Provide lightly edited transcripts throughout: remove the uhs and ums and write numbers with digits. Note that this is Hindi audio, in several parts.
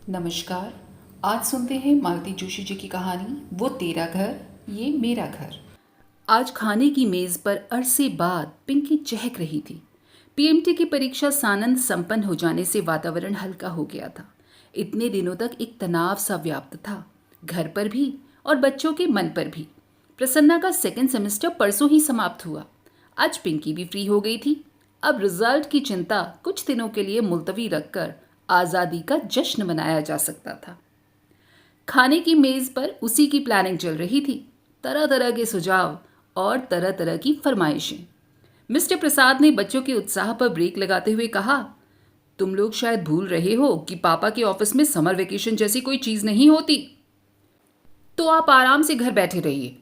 नमस्कार। आज सुनते हैं मालती जोशी जी की कहानी वो तेरा घर ये मेरा घर। आज खाने की मेज पर अरसे बाद पिंकी चहक रही थी। पीएमटी की परीक्षा सानंद संपन्न हो जाने से वातावरण हल्का हो गया था। इतने दिनों तक एक तनाव सा व्याप्त था, घर पर भी और बच्चों के मन पर भी। प्रसन्ना का सेकंड सेमेस्टर परसों ही समाप्त हुआ। आज पिंकी भी फ्री हो गई थी। अब रिजल्ट की चिंता कुछ दिनों के लिए मुलतवी रखकर आज़ादी का जश्न मनाया जा सकता था। खाने की मेज पर उसी की प्लानिंग चल रही थी। तरह तरह के सुझाव और तरह तरह की फरमाइशें। मिस्टर प्रसाद ने बच्चों के उत्साह पर ब्रेक लगाते हुए कहा, तुम लोग शायद भूल रहे हो कि पापा के ऑफिस में समर वेकेशन जैसी कोई चीज नहीं होती, तो आप आराम से घर बैठे रहिए।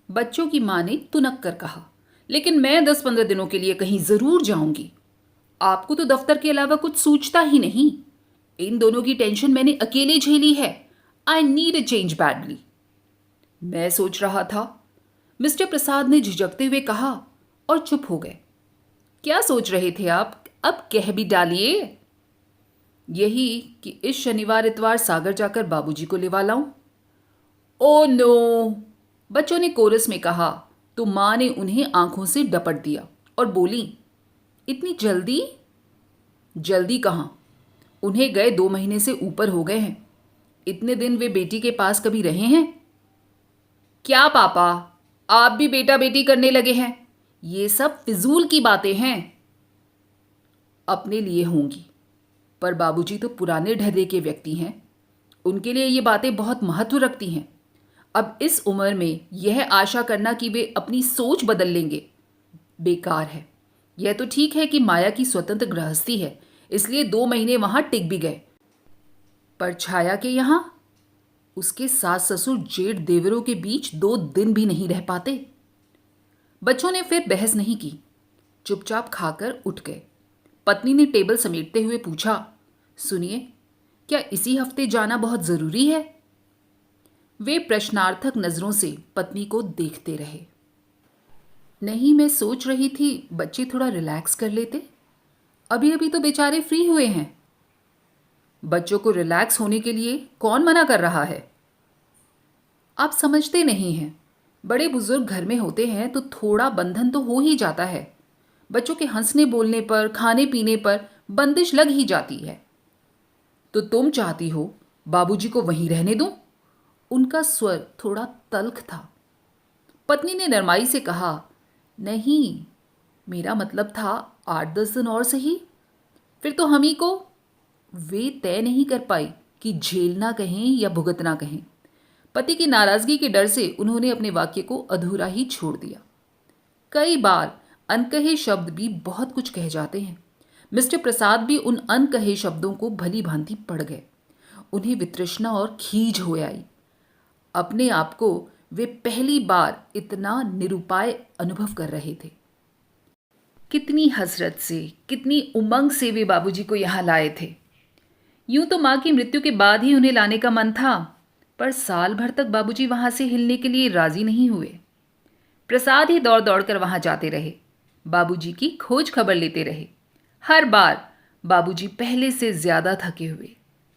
बच्चों की मां ने तुनक कर कहा, लेकिन मैं 10-15 दिनों के लिए कहीं जरूर जाऊंगी। आपको तो दफ्तर के अलावा कुछ सूझता ही नहीं। इन दोनों की टेंशन मैंने अकेले झेली है। I need a change badly. मैं सोच रहा था, मिस्टर प्रसाद ने झिझकते हुए कहा और चुप हो गए। क्या सोच रहे थे आप? अब कह भी डालिए। यही कि इस शनिवार इतवार सागर जाकर बाबूजी को लेवा लाऊं। ओ नो, बच्चों ने कोरस में कहा, तो मां ने उन्हें आंखों से डपट दिया और बोली, इतनी जल्दी? जल्दी कहाँ, उन्हें गए 2 महीने से ऊपर हो गए हैं। इतने दिन वे बेटी के पास कभी रहे हैं? क्या पापा, आप भी बेटा बेटी करने लगे हैं? ये सब फिजूल की बातें हैं। अपने लिए होंगी, पर बाबूजी तो पुराने ढर्रे के व्यक्ति हैं। उनके लिए ये बातें बहुत महत्व रखती हैं। अब इस उम्र में यह आशा करना कि वे अपनी सोच बदल लेंगे, बेकार है। यह तो ठीक है कि माया की स्वतंत्र गृहस्थी है, इसलिए 2 महीने वहां टिक भी गए, पर छाया के यहां उसके सास ससुर जेठ देवरों के बीच 2 दिन भी नहीं रह पाते। बच्चों ने फिर बहस नहीं की, चुपचाप खाकर उठ गए। पत्नी ने टेबल समेटते हुए पूछा, सुनिए, क्या इसी हफ्ते जाना बहुत जरूरी है? वे प्रश्नार्थक नजरों से पत्नी को देखते रहे। नहीं, मैं सोच रही थी बच्चे थोड़ा रिलैक्स कर लेते। अभी अभी तो बेचारे फ्री हुए हैं। बच्चों को रिलैक्स होने के लिए कौन मना कर रहा है? आप समझते नहीं हैं। बड़े बुजुर्ग घर में होते हैं तो थोड़ा बंधन तो हो ही जाता है। बच्चों के हंसने बोलने पर, खाने पीने पर बंदिश लग ही जाती है। तो तुम चाहती हो बाबूजी को वहीं रहने दूं? उनका स्वर थोड़ा तल्ख था। पत्नी ने नरमाई से कहा, नहीं, मेरा मतलब था 8-10 दिन और सही। फिर तो हम ही को। वे तय नहीं कर पाई कि झेलना कहें या भुगतना कहें। पति की नाराजगी के डर से उन्होंने अपने वाक्य को अधूरा ही छोड़ दिया। कई बार अनकहे शब्द भी बहुत कुछ कह जाते हैं। मिस्टर प्रसाद भी उन अनकहे शब्दों को भली भांति पढ़ गए। उन्हें वितृष्णा और खीज हो आई। अपने आप को वे पहली बार इतना निरुपाय अनुभव कर रहे थे। कितनी हसरत से, कितनी उमंग से वे बाबूजी को यहाँ लाए थे। यूं तो मां की मृत्यु के बाद ही उन्हें लाने का मन था, पर साल भर तक बाबूजी वहां से हिलने के लिए राजी नहीं हुए। प्रसाद ही दौड़ दौड़ कर वहां जाते रहे, बाबूजी की खोज खबर लेते रहे। हर बार बाबूजी पहले से ज्यादा थके हुए,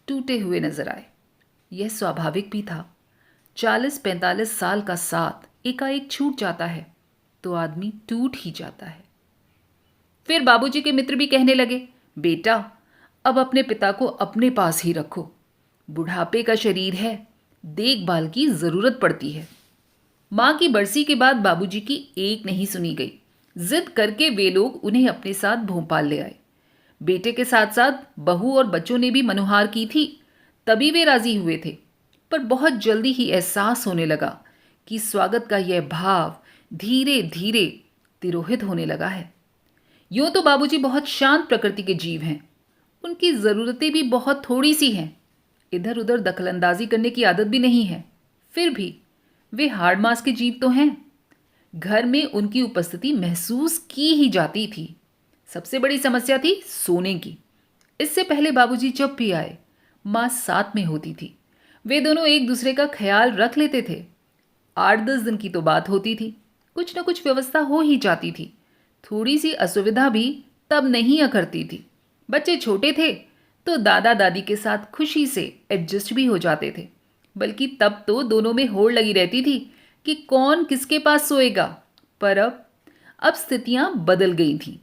टूटे हुए नजर आए। यह स्वाभाविक भी था। 40-45 साल का साथ एकाएक छूट जाता है तो आदमी टूट ही जाता है। फिर बाबूजी के मित्र भी कहने लगे, बेटा, अब अपने पिता को अपने पास ही रखो। बुढ़ापे का शरीर है, देखभाल की जरूरत पड़ती है। मां की बरसी के बाद बाबूजी की एक नहीं सुनी गई। जिद करके वे लोग उन्हें अपने साथ भोपाल ले आए। बेटे के साथ साथ बहू और बच्चों ने भी मनुहार की थी, तभी वे राजी हुए थे। पर बहुत जल्दी ही एहसास होने लगा कि स्वागत का यह भाव धीरे धीरे तिरोहित होने लगा है। यूं तो बाबूजी बहुत शांत प्रकृति के जीव हैं। उनकी ज़रूरतें भी बहुत थोड़ी सी हैं। इधर उधर दखलंदाजी करने की आदत भी नहीं है। फिर भी वे हाड़ मांस के जीव तो हैं। घर में उनकी उपस्थिति महसूस की ही जाती थी। सबसे बड़ी समस्या थी सोने की। इससे पहले बाबूजी जब भी आए, माँ साथ में होती थी। वे दोनों एक दूसरे का ख्याल रख लेते थे। 8-10 दिन की तो बात होती थी, कुछ न कुछ व्यवस्था हो ही जाती थी। थोड़ी सी असुविधा भी तब नहीं अखरती थी। बच्चे छोटे थे, तो दादा दादी के साथ खुशी से एडजस्ट भी हो जाते थे। बल्कि तब तो दोनों में होड़ लगी रहती थी कि कौन किसके पास सोएगा। पर अब स्थितियां बदल गई थीं।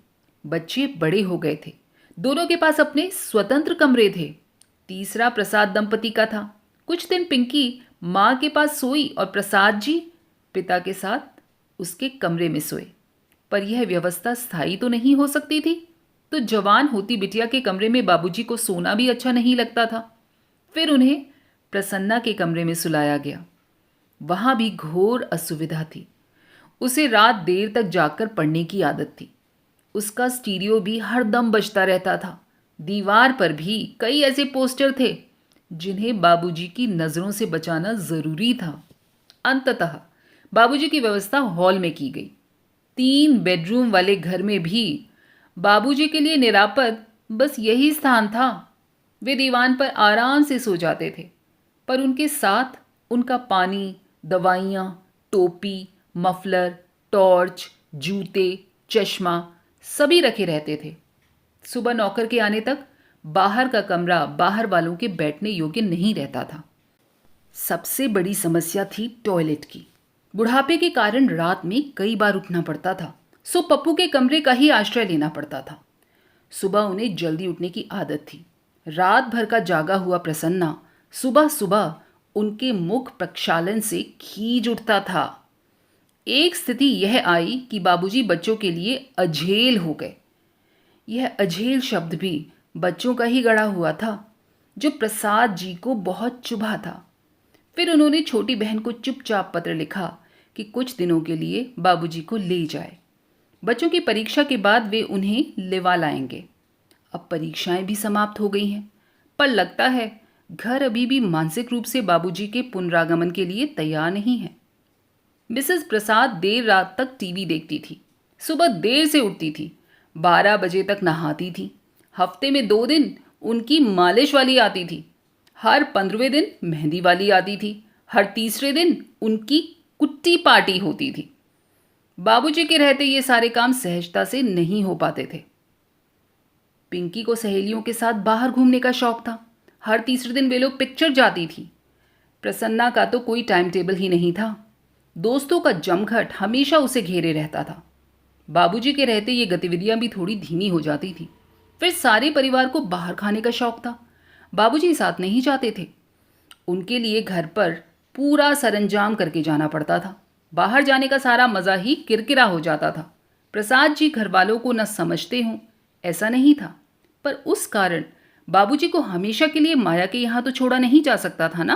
बच्चे बड़े हो गए थे, दोनों के पास अपने स्वतंत्र कमरे थे। तीसरा प्रसाद दंपति का था। कुछ दिन पिंकी माँ के पास सोई और प्रसाद जी पिता के साथ उसके कमरे में सोए। पर यह व्यवस्था स्थायी तो नहीं हो सकती थी। तो जवान होती बिटिया के कमरे में बाबूजी को सोना भी अच्छा नहीं लगता था। फिर उन्हें प्रसन्ना के कमरे में सुलाया गया। वहां भी घोर असुविधा थी। उसे रात देर तक जागकर पढ़ने की आदत थी। उसका स्टीरियो भी हरदम बजता रहता था। दीवार पर भी कई ऐसे पोस्टर थे जिन्हें बाबूजी की नज़रों से बचाना ज़रूरी था। अंततः बाबूजी की व्यवस्था हॉल में की गई। 3 बेडरूम वाले घर में भी बाबूजी के लिए निरापद बस यही स्थान था। वे दीवान पर आराम से सो जाते थे, पर उनके साथ उनका पानी, दवाइयाँ, टोपी, मफलर, टॉर्च, जूते, चश्मा सभी रखे रहते थे। सुबह नौकर के आने तक बाहर का कमरा बाहर वालों के बैठने योग्य नहीं रहता था। सबसे बड़ी समस्या थी टॉयलेट की। बुढ़ापे के कारण रात में कई बार उठना पड़ता था, सो पप्पू के कमरे का ही आश्रय लेना पड़ता था। सुबह उन्हें जल्दी उठने की आदत थी। रात भर का जागा हुआ प्रसन्ना सुबह सुबह उनके मुख प्रक्षालन से खींच उठता था। एक स्थिति यह आई कि बाबूजी बच्चों के लिए अझेल हो गए। यह अझेल शब्द भी बच्चों का ही गढ़ा हुआ था, जो प्रसाद जी को बहुत चुभा था। फिर उन्होंने छोटी बहन को चुपचाप पत्र लिखा कि कुछ दिनों के लिए बाबूजी को ले जाए। बच्चों की परीक्षा के बाद वे उन्हें लेवा लाएंगे। अब परीक्षाएं भी समाप्त हो गई हैं, पर लगता है घर अभी भी मानसिक रूप से बाबूजी के पुनरागमन के लिए तैयार नहीं है। मिसेस प्रसाद देर रात तक टीवी देखती थी, सुबह देर से उठती थी, 12 बजे तक नहाती थी। हफ्ते में 2 दिन उनकी मालिश वाली आती थी। हर 15वें दिन मेहंदी वाली आती थी। हर तीसरे दिन उनकी कुट्टी पार्टी होती थी। बाबूजी के रहते ये सारे काम सहजता से नहीं हो पाते थे। पिंकी को सहेलियों के साथ बाहर घूमने का शौक था। हर तीसरे दिन वे लोग पिक्चर जाती थी। प्रसन्ना का तो कोई टाइम टेबल ही नहीं था। दोस्तों का जमघट हमेशा उसे घेरे रहता था। बाबूजी के रहते ये गतिविधियां भी थोड़ी धीमी हो जाती थी। फिर सारे परिवार को बाहर खाने का शौक था। बाबूजी साथ नहीं जाते थे। उनके लिए घर पर पूरा सरंजाम करके जाना पड़ता था। बाहर जाने का सारा मज़ा ही किरकिरा हो जाता था। प्रसाद जी घर वालों को न समझते हों, ऐसा नहीं था, पर उस कारण बाबूजी को हमेशा के लिए माया के यहाँ तो छोड़ा नहीं जा सकता था ना।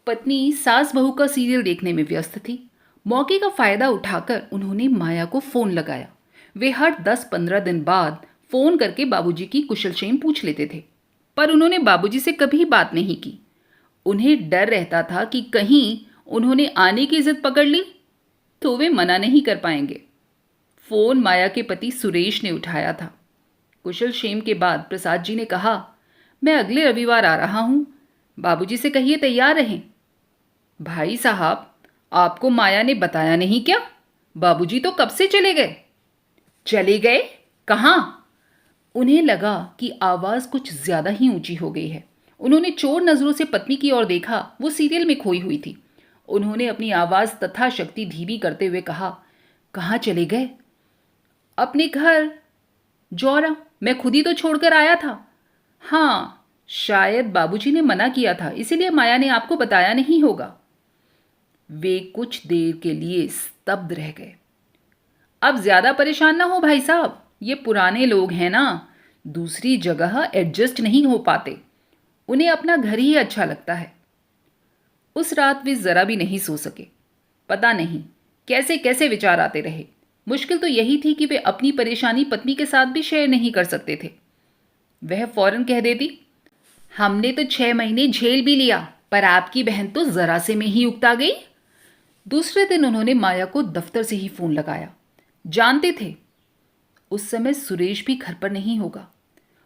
पत्नी सास बहू का सीरियल देखने में व्यस्त थी। मौके का फायदा उठाकर उन्होंने माया को फोन लगाया। वे हर 10-15 दिन बाद फोन करके बाबूजी की कुशलक्षेम पूछ लेते थे, पर उन्होंने बाबूजी से कभी बात नहीं की। उन्हें डर रहता था कि कहीं उन्होंने आने की जिद पकड़ ली तो वे मना नहीं कर पाएंगे। फोन माया के पति सुरेश ने उठाया था। कुशलक्षेम के बाद प्रसाद जी ने कहा, मैं अगले रविवार आ रहा हूं, बाबूजी से कहिए तैयार रहें। भाई साहब, आपको माया ने बताया नहीं क्या? बाबूजी तो कब से चले गए। चले गए? कहाँ? उन्हें लगा कि आवाज कुछ ज्यादा ही ऊंची हो गई है। उन्होंने चोर नजरों से पत्नी की ओर देखा। वो सीरियल में खोई हुई थी। उन्होंने अपनी आवाज तथा शक्ति धीमी करते हुए कहा, कहाँ चले गए? अपने घर, जौरा। मैं खुद ही तो छोड़कर आया था। हाँ, शायद बाबूजी ने मना किया था, इसीलिए माया ने आपको बताया नहीं होगा। वे कुछ देर के लिए स्तब्ध रह गए। अब ज्यादा परेशान ना हो भाई साहब, ये पुराने लोग हैं ना, दूसरी जगह एडजस्ट नहीं हो पाते। उन्हें अपना घर ही अच्छा लगता है। उस रात वे जरा भी नहीं सो सके। पता नहीं कैसे कैसे विचार आते रहे। मुश्किल तो यही थी कि वे अपनी परेशानी पत्नी के साथ भी शेयर नहीं कर सकते थे। वह फौरन कह देती, हमने तो 6 महीने झेल भी लिया, पर आपकी बहन तो जरा से में ही उकता गई। दूसरे दिन उन्होंने माया को दफ्तर से ही फोन लगाया। जानते थे उस समय सुरेश भी घर पर नहीं होगा।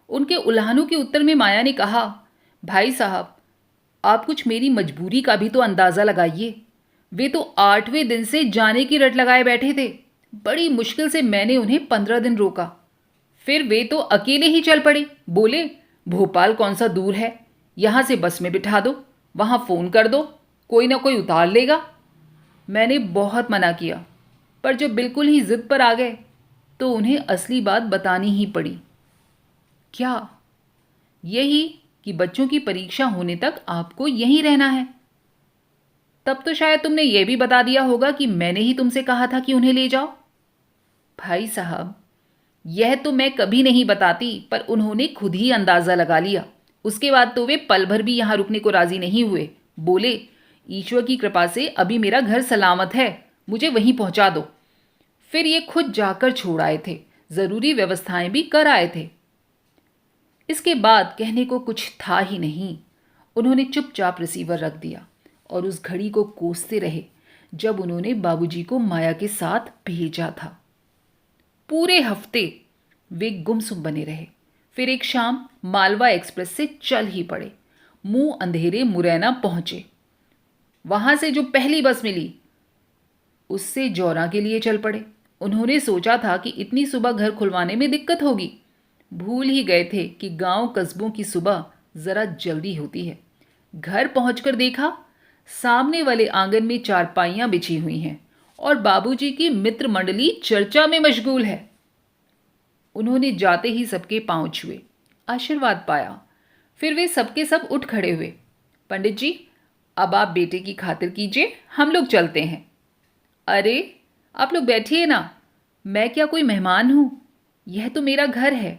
उनके उल्हानों के उत्तर में माया ने कहा, भाई साहब, आप कुछ मेरी मजबूरी का भी तो अंदाजा लगाइए। वे तो 8वें दिन से जाने की रट लगाए बैठे थे। बड़ी मुश्किल से मैंने उन्हें 15 दिन रोका। फिर वे तो अकेले ही चल पड़े। बोले, भोपाल कौन सा दूर है, यहाँ से बस में बिठा दो, वहाँ फ़ोन कर दो, कोई ना कोई उतार लेगा। मैंने बहुत मना किया, पर जब बिल्कुल ही ज़िद पर आ गए तो उन्हें असली बात बतानी ही पड़ी। क्या? यही कि बच्चों की परीक्षा होने तक आपको यहीं रहना है। तब तो शायद तुमने यह भी बता दिया होगा कि मैंने ही तुमसे कहा था कि उन्हें ले जाओ। भाई साहब, यह तो मैं कभी नहीं बताती, पर उन्होंने खुद ही अंदाज़ा लगा लिया। उसके बाद तो वे पल भर भी यहाँ रुकने को राजी नहीं हुए। बोले, ईश्वर की कृपा से अभी मेरा घर सलामत है, मुझे वहीं पहुंचा दो। फिर ये खुद जाकर छोड़ आए थे, ज़रूरी व्यवस्थाएं भी कर आए थे। इसके बाद कहने को कुछ था ही नहीं। उन्होंने चुपचाप रिसीवर रख दिया और उस घड़ी को कोसते रहे जब उन्होंने बाबूजी को माया के साथ भेजा था। पूरे हफ्ते वे गुमसुम बने रहे। फिर एक शाम मालवा एक्सप्रेस से चल ही पड़े। मुंह अंधेरे मुरैना पहुंचे। वहां से जो पहली बस मिली उससे जौरा के लिए चल पड़े। उन्होंने सोचा था कि इतनी सुबह घर खुलवाने में दिक्कत होगी। भूल ही गए थे कि गांव कस्बों की सुबह जरा जल्दी होती है। घर पहुंचकर देखा, सामने वाले आंगन में चारपाइयां बिछी हुई हैं और बाबूजी की मित्र मंडली चर्चा में मशगूल है। उन्होंने जाते ही सबके पांव छुए, आशीर्वाद पाया। फिर वे सबके सब उठ खड़े हुए। पंडित जी, अब आप बेटे की खातिर कीजिए, हम लोग चलते हैं। अरे, आप लोग बैठिए ना, मैं क्या कोई मेहमान हूं? यह तो मेरा घर है,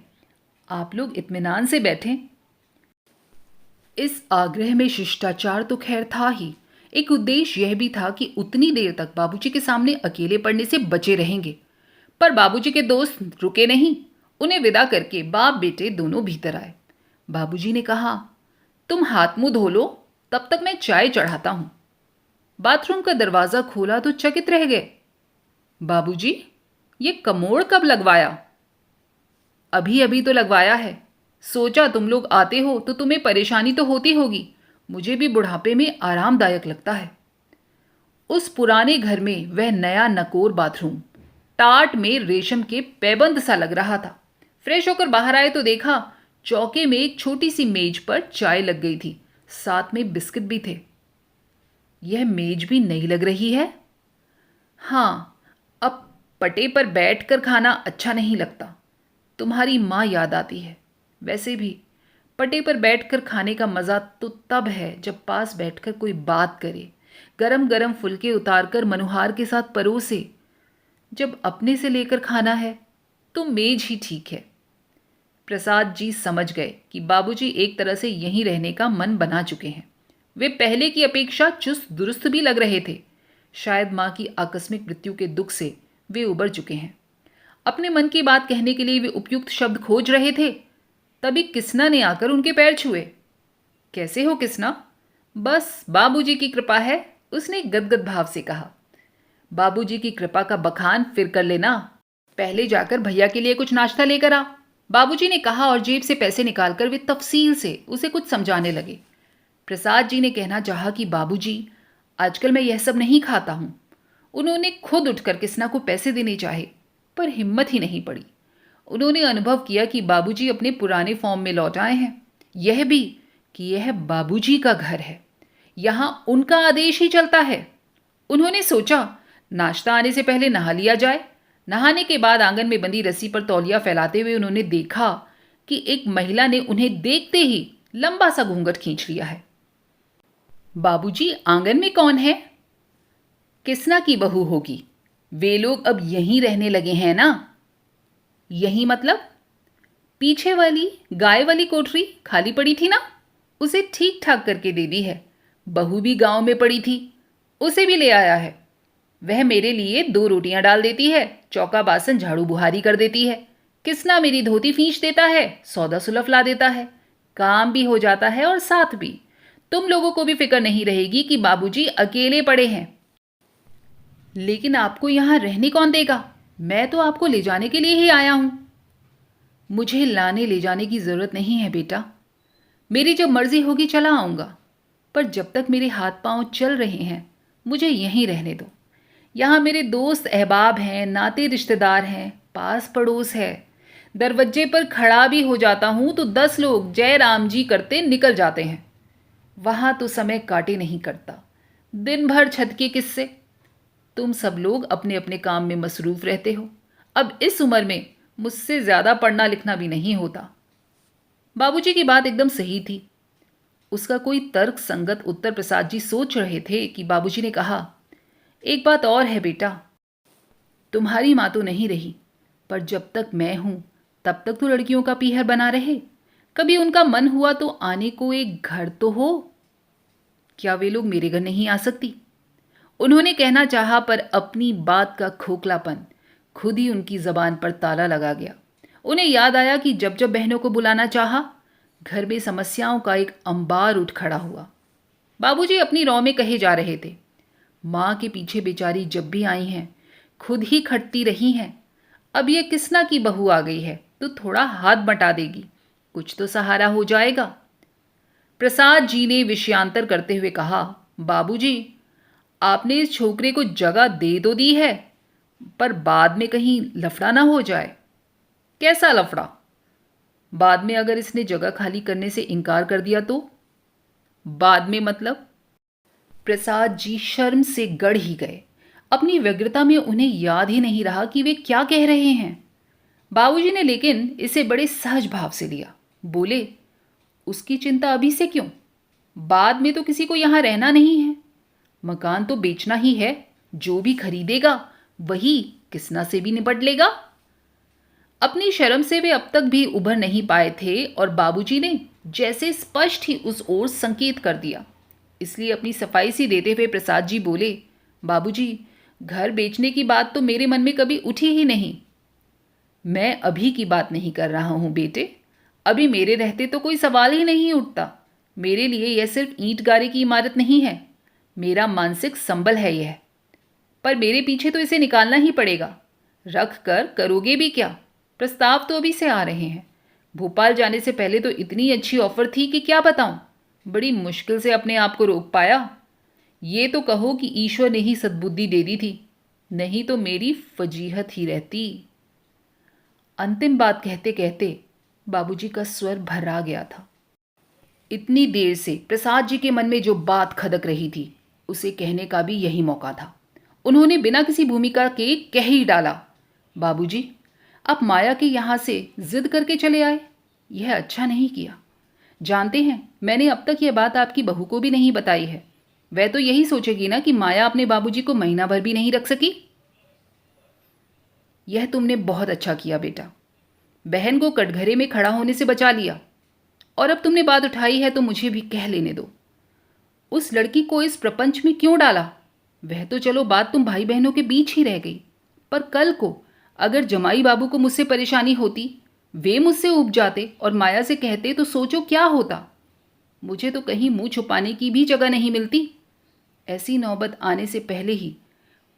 आप लोग इत्मीनान से बैठें। इस आग्रह में शिष्टाचार तो खैर था ही, एक उद्देश्य यह भी था कि उतनी देर तक बाबूजी के सामने अकेले पड़ने से बचे रहेंगे। पर बाबूजी के दोस्त रुके नहीं। उन्हें विदा करके बाप बेटे दोनों भीतर आए। बाबूजी ने कहा, तुम हाथ मुंह धो लो, तब तक मैं चाय चढ़ाता हूं। बाथरूम का दरवाजा खोला तो चकित रह गए। बाबूजी, ये कमोड़ कब लगवाया? अभी अभी तो लगवाया है। सोचा तुम लोग आते हो तो तुम्हें परेशानी तो होती होगी, मुझे भी बुढ़ापे में आरामदायक लगता है। उस पुराने घर में वह नया नकोर बाथरूम टाट में रेशम के पैबंद सा लग रहा था। फ्रेश होकर बाहर आए तो देखा चौके में एक छोटी सी मेज पर चाय लग गई थी, साथ में बिस्किट भी थे। यह मेज भी नई लग रही है। हाँ, अब पटे पर बैठकर खाना अच्छा नहीं लगता। तुम्हारी माँ याद आती है। वैसे भी पटे पर बैठकर खाने का मज़ा तो तब है जब पास बैठकर कोई बात करे, गरम गरम फुलके उतारकर मनुहार के साथ परोसे। जब अपने से लेकर खाना है तो मेज ही ठीक है। प्रसाद जी समझ गए कि बाबूजी एक तरह से यहीं रहने का मन बना चुके हैं। वे पहले की अपेक्षा चुस्त दुरुस्त भी लग रहे थे। शायद माँ की आकस्मिक मृत्यु के दुख से वे उबर चुके हैं। अपने मन की बात कहने के लिए वे उपयुक्त शब्द खोज रहे थे, तभी किसना ने आकर उनके पैर छुए। कैसे हो किसना? बस बाबूजी की कृपा है, उसने गदगद भाव से कहा। बाबूजी की कृपा का बखान फिर कर लेना, पहले जाकर भैया के लिए कुछ नाश्ता लेकर आ, बाबूजी ने कहा और जेब से पैसे निकालकर वे तफसील से उसे कुछ समझाने लगे। प्रसाद जी ने कहना चाहा कि बाबूजी, आजकल मैं यह सब नहीं खाता हूं। उन्होंने खुद उठकर किसना को पैसे देने चाहे, पर हिम्मत ही नहीं पड़ी। उन्होंने अनुभव किया कि बाबूजी अपने पुराने फॉर्म में लौट आए हैं। यह भी कि यह बाबूजी का घर है, यहां उनका आदेश ही चलता है। उन्होंने सोचा नाश्ता आने से पहले नहा लिया जाए। नहाने के बाद आंगन में बंधी रस्सी पर तौलिया फैलाते हुए उन्होंने देखा कि एक महिला ने उन्हें देखते ही लंबा सा घूंघट खींच लिया है। बाबूजी, आंगन में कौन है? किसना की बहू होगी। वे लोग अब यहीं रहने लगे हैं ना? यही मतलब? पीछे वाली गाय वाली कोठरी खाली पड़ी थी ना, उसे ठीक ठाक करके दे दी है। बहू भी गांव में पड़ी थी, उसे भी ले आया है। वह मेरे लिए 2 रोटियां डाल देती है, चौका बासन झाड़ू बुहारी कर देती है। किसना मेरी धोती फींच देता है, सौदा सुलफ ला देता है। काम भी हो जाता है और साथ भी तुम लोगों को भी फिक्र नहीं रहेगी कि बाबूजी अकेले पड़े हैं। लेकिन आपको यहां रहने कौन देगा? मैं तो आपको ले जाने के लिए ही आया हूं। मुझे लाने ले जाने की जरूरत नहीं है बेटा, मेरी जब मर्जी होगी चला आऊंगा, पर जब तक मेरे हाथ पांव चल रहे हैं मुझे यहीं रहने दो। यहाँ मेरे दोस्त अहबाब हैं, नाते रिश्तेदार हैं, पास पड़ोस है। दरवाजे पर खड़ा भी हो जाता हूं तो 10 लोग जय राम जी करते निकल जाते हैं। वहां तो समय काटे नहीं करता, दिन भर छत के किस्से। तुम सब लोग अपने अपने काम में मसरूफ रहते हो। अब इस उम्र में मुझसे ज्यादा पढ़ना लिखना भी नहीं होता। बाबूजी की बात एकदम सही थी। उसका कोई तर्क संगत उत्तर प्रसाद जी सोच रहे थे कि बाबूजी ने कहा, एक बात और है बेटा, तुम्हारी माँ तो नहीं रही, पर जब तक मैं हूं तब तक तो लड़कियों का पीहर बना रहे। कभी उनका मन हुआ तो आने को एक घर तो हो। क्या वे लोग मेरे घर नहीं आ सकती? उन्होंने कहना चाहा, पर अपनी बात का खोखलापन खुद ही उनकी जबान पर ताला लगा गया। उन्हें याद आया कि जब जब बहनों को बुलाना चाहा, घर में समस्याओं का एक अंबार उठ खड़ा हुआ। बाबूजी अपनी रौ में कहे जा रहे थे, माँ के पीछे बेचारी जब भी आई हैं खुद ही खटती रही हैं। अब ये किसना की बहू आ गई है तो थोड़ा हाथ बटा देगी, कुछ तो सहारा हो जाएगा। प्रसाद जी ने विषयांतर करते हुए कहा, बाबूजी, आपने इस छोकरे को जगह दे तो दी है, पर बाद में कहीं लफड़ा ना हो जाए। कैसा लफड़ा? बाद में अगर इसने जगह खाली करने से इनकार कर दिया तो? बाद में मतलब? प्रसाद जी शर्म से गड़ ही गए। अपनी व्यग्रता में उन्हें याद ही नहीं रहा कि वे क्या कह रहे हैं। बाबूजी ने लेकिन इसे बड़े सहज भाव से लिया। बोले, उसकी चिंता अभी से क्यों? बाद में तो किसी को यहां रहना नहीं है। मकान तो बेचना ही है, जो भी खरीदेगा वही किसना से भी निपट लेगा। अपनी शर्म से वे अब तक भी उभर नहीं पाए थे और बाबूजी ने जैसे स्पष्ट ही उस ओर संकेत कर दिया। इसलिए अपनी सफाई सी देते हुए प्रसाद जी बोले, बाबूजी, घर बेचने की बात तो मेरे मन में कभी उठी ही नहीं। मैं अभी की बात नहीं कर रहा हूं बेटे, अभी मेरे रहते तो कोई सवाल ही नहीं उठता। मेरे लिए यह सिर्फ ईंट गारे की इमारत नहीं है, मेरा मानसिक संबल है यह। पर मेरे पीछे तो इसे निकालना ही पड़ेगा। रख कर करोगे भी क्या? प्रस्ताव तो अभी से आ रहे हैं। भोपाल जाने से पहले तो इतनी अच्छी ऑफर थी कि क्या बताऊं। बड़ी मुश्किल से अपने आप को रोक पाया। ये तो कहो कि ईश्वर ने ही सद्बुद्धि दे दी थी, नहीं तो मेरी फजीहत ही रहती। अंतिम बात कहते कहते बाबूजी का स्वर भर्रा गया था। इतनी देर से प्रसाद जी के मन में जो बात खदक रही थी उसे कहने का भी यही मौका था। उन्होंने बिना किसी भूमिका के कह ही डाला, बाबूजी, आप माया के यहां से जिद करके चले आए। यह अच्छा नहीं किया। जानते हैं, मैंने अब तक यह बात आपकी बहू को भी नहीं बताई है। वह तो यही सोचेगी ना कि माया अपने बाबूजी को महीना भर भी नहीं रख सकी। यह तुमने बहुत अच्छा किया बेटा, बहन को कटघरे में खड़ा होने से बचा लिया। और अब तुमने बात उठाई है तो मुझे भी कह लेने दो। उस लड़की को इस प्रपंच में क्यों डाला? वह तो चलो बात तुम भाई बहनों के बीच ही रह गई, पर कल को अगर जमाई बाबू को मुझसे परेशानी होती, वे मुझसे उब जाते और माया से कहते तो सोचो क्या होता। मुझे तो कहीं मुंह छुपाने की भी जगह नहीं मिलती। ऐसी नौबत आने से पहले ही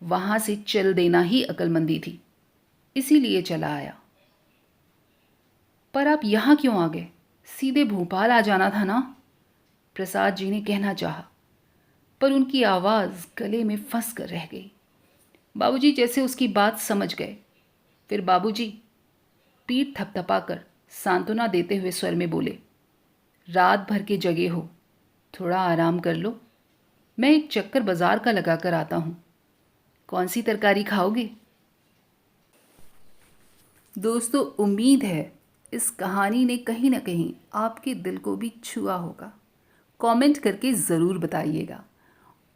वहां से चल देना ही अक्लमंदी थी, इसीलिए चला आया। पर आप यहां क्यों आ गए? सीधे भोपाल आ जाना था ना? प्रसाद जी ने कहना चाहा, पर उनकी आवाज गले में फंस कर रह गई। बाबूजी जैसे उसकी बात समझ गए। फिर बाबूजी पीठ थपथपाकर सांत्वना देते हुए स्वर में बोले, रात भर के जगे हो, थोड़ा आराम कर लो। मैं एक चक्कर बाजार का लगा कर आता हूं। कौन सी तरकारी खाओगे? दोस्तों, उम्मीद है इस कहानी ने कहीं ना कहीं आपके दिल को भी छुआ होगा। कमेंट करके ज़रूर बताइएगा,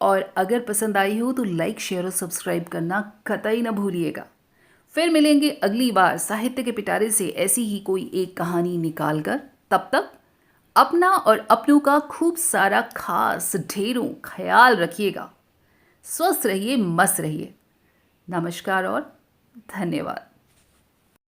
और अगर पसंद आई हो तो लाइक, शेयर और सब्सक्राइब करना कतई ना भूलिएगा। फिर मिलेंगे अगली बार साहित्य के पिटारे से ऐसी ही कोई एक कहानी निकाल कर। तब तक अपना और अपनों का खूब सारा खास ढेरों ख्याल रखिएगा। स्वस्थ रहिए, मस्त रहिए। नमस्कार और धन्यवाद।